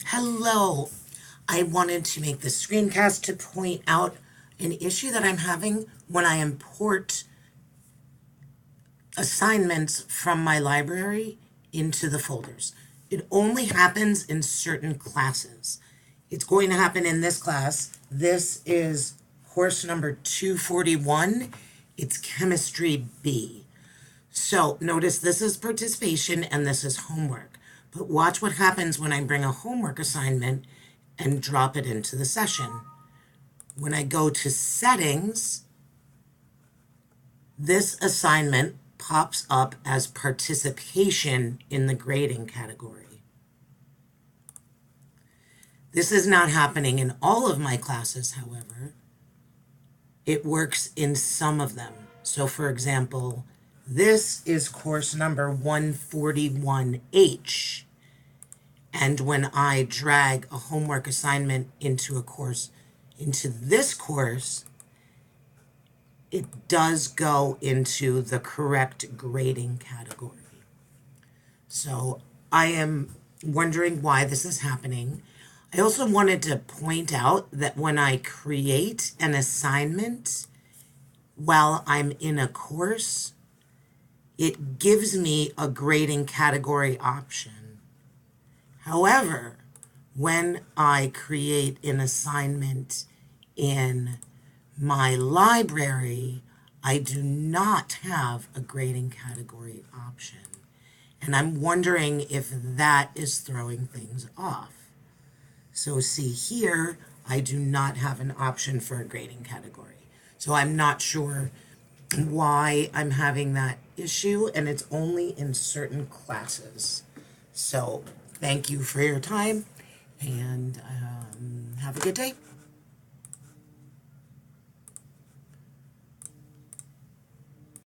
Hello. I wanted to make this screencast to point out an issue that I'm having when I import assignments from my library into the folders. It only happens in certain classes. It's going to happen in this class. This is course number 241. It's Chemistry B. So notice this is participation and this is homework. But watch what happens when I bring a homework assignment and drop it into the session. When I go to settings, this assignment pops up as participation in the grading category. This is not happening in all of my classes, however. It works in some of them. So for example, this is course number 141H. And when I drag a homework assignment into this course, it does go into the correct grading category. So I am wondering why this is happening. I also wanted to point out that when I create an assignment while I'm in a course, it gives me a grading category option. However, when I create an assignment in my library, I do not have a grading category option. And I'm wondering if that is throwing things off. So see here, I do not have an option for a grading category. So I'm not sure why I'm having that issue, and it's only in certain classes. So thank you for your time, and have a good day.